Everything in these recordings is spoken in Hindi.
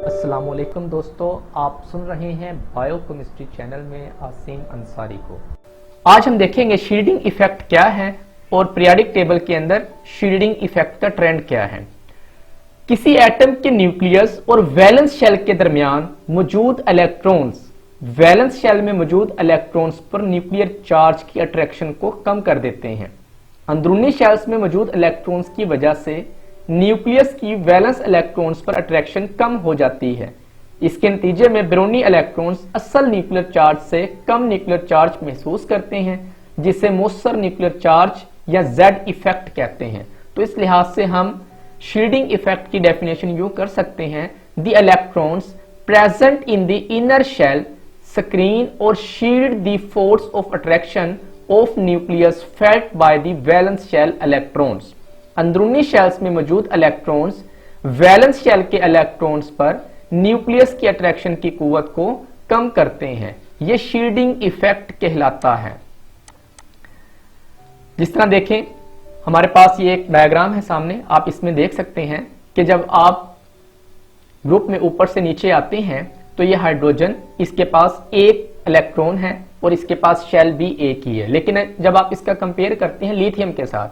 अस्सलामुअलैकुम दोस्तों, आप सुन रहे हैं बायोकेमिस्ट्री चैनल में आसिम अंसारी को। आज हम देखेंगे शील्डिंग इफेक्ट क्या है और पीरियोडिक टेबल के अंदर शील्डिंग इफेक्ट का ट्रेंड क्या है। किसी एटम के न्यूक्लियस और वैलेंस शेल के दरमियान मौजूद इलेक्ट्रॉन्स वैलेंस शेल में मौजूद इलेक्ट्रॉन्स पर न्यूक्लियर चार्ज की अट्रैक्शन को कम कर देते हैं। अंदरूनी शेल्स में मौजूद इलेक्ट्रॉन्स की वजह से न्यूक्लियस की वैलेंस इलेक्ट्रॉन्स पर अट्रैक्शन कम हो जाती है। इसके नतीजे में बैरूनी इलेक्ट्रॉन्स असल न्यूक्लियर चार्ज से कम न्यूक्लियर चार्ज महसूस करते हैं, जिसे मौसर न्यूक्लियर चार्ज या जेड इफेक्ट कहते हैं। तो इस लिहाज से हम शील्डिंग इफेक्ट की डेफिनेशन यूं कर सकते हैं, the electrons present in the inner shell screen और shield the force of attraction of nucleus felt by the valence shell electrons. अंदरूनी शेल्स में मौजूद इलेक्ट्रॉन्स वैलेंस शेल के इलेक्ट्रॉन्स पर न्यूक्लियस की अट्रैक्शन की कुव्वत को कम करते हैं। यह शील्डिंग इफेक्ट कहलाता है। जिस तरह देखें, हमारे पास ये एक डायग्राम है सामने, आप इसमें देख सकते हैं कि जब आप ग्रुप में ऊपर से नीचे आते हैं तो ये हाइड्रोजन, इसके पास एक इलेक्ट्रॉन है और इसके पास शेल भी एक ही है। लेकिन जब आप इसका कंपेयर करते हैं लिथियम के साथ,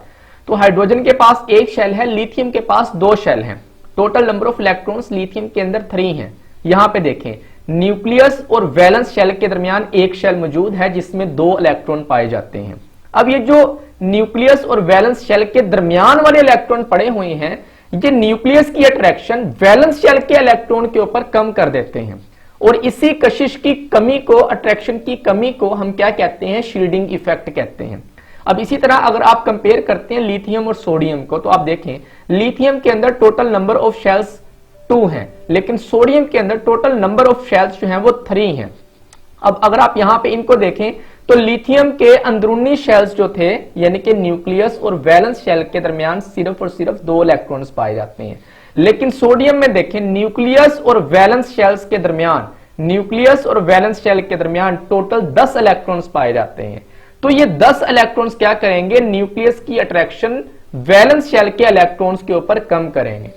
तो हाइड्रोजन के पास एक शेल है, लिथियम के पास दो शेल हैं। Total number of electrons lithium के अंदर 3 हैं। यहां पे देखें, न्यूक्लियस और वैलेंस शेल के दरमियान एक शेल मौजूद है जिसमें 2 इलेक्ट्रॉन पाए जाते हैं। अब ये जो न्यूक्लियस और वैलेंस शेल के दरमियान वाले इलेक्ट्रॉन पड़े हुए हैं, ये न्यूक्लियस की अट्रैक्शन वैलेंस शेल के इलेक्ट्रॉन के ऊपर कम कर देते हैं और इसी कशिश की कमी को, अट्रैक्शन की कमी को हम क्या कहते हैं? शील्डिंग इफेक्ट कहते हैं। अब इसी तरह अगर आप कंपेयर करते हैं लिथियम और सोडियम को, तो आप देखें लिथियम के अंदर टोटल नंबर ऑफ शेल्स 2 हैं, लेकिन सोडियम के अंदर टोटल नंबर ऑफ शेल्स जो हैं वो 3 हैं। अब अगर आप यहां पे इनको देखें तो लिथियम के अंदरूनी शेल्स जो थे, यानी कि न्यूक्लियस और वैलेंस शेल के दरमियान सिर्फ और सिर्फ 2 इलेक्ट्रॉन्स पाए जाते हैं। लेकिन सोडियम में देखें, न्यूक्लियस और वैलेंस शेल्स के दरमियान, न्यूक्लियस और वैलेंस शेल के दरमियान टोटल 10 इलेक्ट्रॉन्स पाए जाते हैं। तो ये 10 इलेक्ट्रॉन्स क्या करेंगे? न्यूक्लियस की अट्रैक्शन वैलेंस शेल के इलेक्ट्रॉन्स के ऊपर कम करेंगे।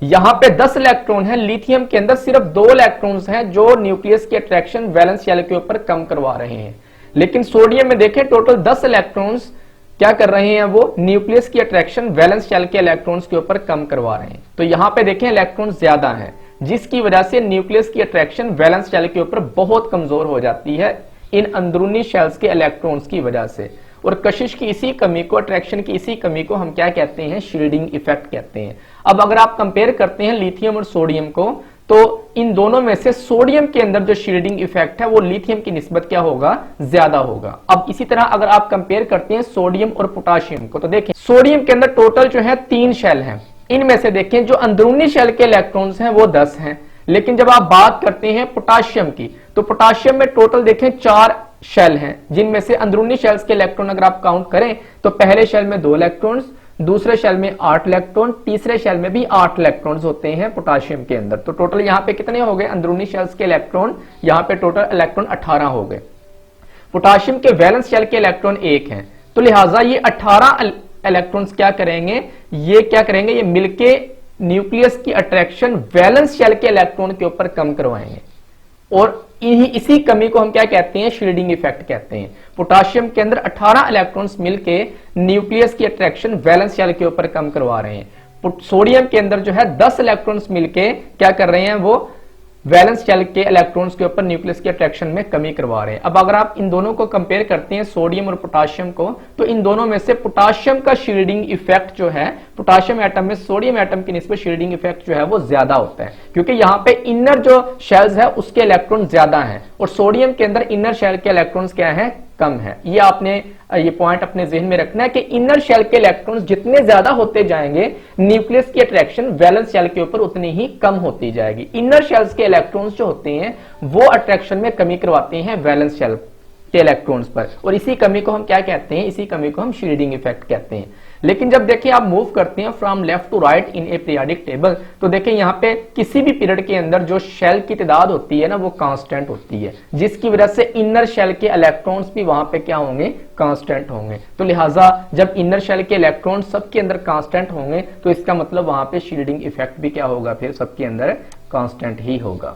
यहां पे 10 इलेक्ट्रॉन है, लिथियम के अंदर सिर्फ 2 इलेक्ट्रॉन्स हैं जो न्यूक्लियस की अट्रैक्शन वैलेंस शेल के ऊपर कम करवा रहे हैं। लेकिन सोडियम में देखें टोटल 10 इलेक्ट्रॉन्स क्या कर रहे हैं? वो न्यूक्लियस की अट्रैक्शन वैलेंस शेल के इलेक्ट्रॉन्स के ऊपर कम करवा रहे हैं। तो यहां पे देखें इलेक्ट्रॉन्स ज्यादा हैं, जिसकी वजह से न्यूक्लियस की अट्रैक्शन वैलेंस शेल के ऊपर बहुत कमजोर हो जाती है इन अंदरूनी शेल्स के इलेक्ट्रॉन्स की वजह से। और कशिश की इसी कमी को, अट्रैक्शन की इसी कमी को हम क्या कहते हैं? शील्डिंग इफेक्ट कहते हैं। अब अगर आप कंपेयर करते हैं लिथियम और सोडियम को, तो इन दोनों में से सोडियम के अंदर जो शील्डिंग इफेक्ट है वो लिथियम की निस्बत क्या होगा? ज्यादा होगा। अब इसी तरह अगर आप कंपेयर करते हैं सोडियम और पोटाशियम को, तो देखें सोडियम के अंदर टोटल जो है 3 शेल हैं। इनमें से देखें जो अंदरूनी शेल के इलेक्ट्रॉन्स हैं वो 10 हैं। लेकिन जब आप बात करते हैं पोटाशियम की, तो पोटाशियम में टोटल देखें 4 शेल हैं, जिनमें से अंदरूनी शेल्स के इलेक्ट्रॉन अगर आप काउंट करें तो पहले शेल में 2 इलेक्ट्रॉन्स, दूसरे शेल में 8 इलेक्ट्रॉन, तीसरे शेल में भी 8 इलेक्ट्रॉन्स होते हैं पोटाशियम के अंदर। तो टोटल यहां पे कितने हो गए अंदरूनी शेल्स के इलेक्ट्रॉन? यहां पे टोटल इलेक्ट्रॉन 18 हो गए। पोटाशियम के वैलेंस शेल के इलेक्ट्रॉन 1 हैं, तो लिहाजा ये 18 इलेक्ट्रॉन्स क्या करेंगे? ये मिलके न्यूक्लियस की अट्रैक्शन वैलेंस शेल के इलेक्ट्रॉन के ऊपर कम करवाएंगे और इसी कमी को हम क्या कहते हैं? शील्डिंग इफेक्ट कहते हैं। पोटाशियम के अंदर 18 इलेक्ट्रॉन्स मिलके न्यूक्लियस की अट्रैक्शन वैलेंस शेल के ऊपर कम करवा रहे हैं। सोडियम के अंदर जो है 10 इलेक्ट्रॉन्स मिलके क्या कर रहे हैं? वो वैलेंस शेल के इलेक्ट्रॉन्स के ऊपर न्यूक्लियस के अट्रैक्शन में कमी करवा रहे हैं। अब अगर आप इन दोनों को कंपेयर करते हैं, सोडियम और पोटाशियम को, तो इन दोनों में से पोटाशियम का शील्डिंग इफेक्ट जो है, पोटाशियम एटम में सोडियम एटम की निस्बत शील्डिंग इफेक्ट जो है वो ज्यादा होता है, क्योंकि यहाँ पे इनर जो शेल्स है उसके इलेक्ट्रॉन ज्यादा हैं और सोडियम के अंदर इनर शेल के इलेक्ट्रॉन्स क्या है? कम है। ये आपने ये पॉइंट अपने जहन में रखना है कि इनर शेल के इलेक्ट्रॉन्स जितने ज्यादा होते जाएंगे, न्यूक्लियस की अट्रैक्शन वैलेंस शेल के ऊपर उतनी ही कम होती जाएगी। इनर शेल्स के इलेक्ट्रॉन्स जो होते हैं वो अट्रैक्शन में कमी करवाते हैं वैलेंस शेल के इलेक्ट्रॉन्स पर, और इसी कमी को हम क्या कहते हैं? इसी कमी को हम शील्डिंग इफेक्ट कहते हैं। लेकिन जब देखिए आप मूव करते हैं from left to right in a periodic table, तो देखिए यहाँ पे किसी भी पीरियड के अंदर जो शेल की तादाद होती है ना वो कांस्टेंट होती है, जिसकी वजह से इनर शेल के इलेक्ट्रॉन्स भी वहां पे क्या होंगे? कांस्टेंट होंगे। तो लिहाजा जब इनर शेल के इलेक्ट्रॉन सबके अंदर कांस्टेंट होंगे तो इसका मतलब वहां पे शील्डिंग इफेक्ट भी क्या होगा? फिर सबके अंदर कांस्टेंट ही होगा।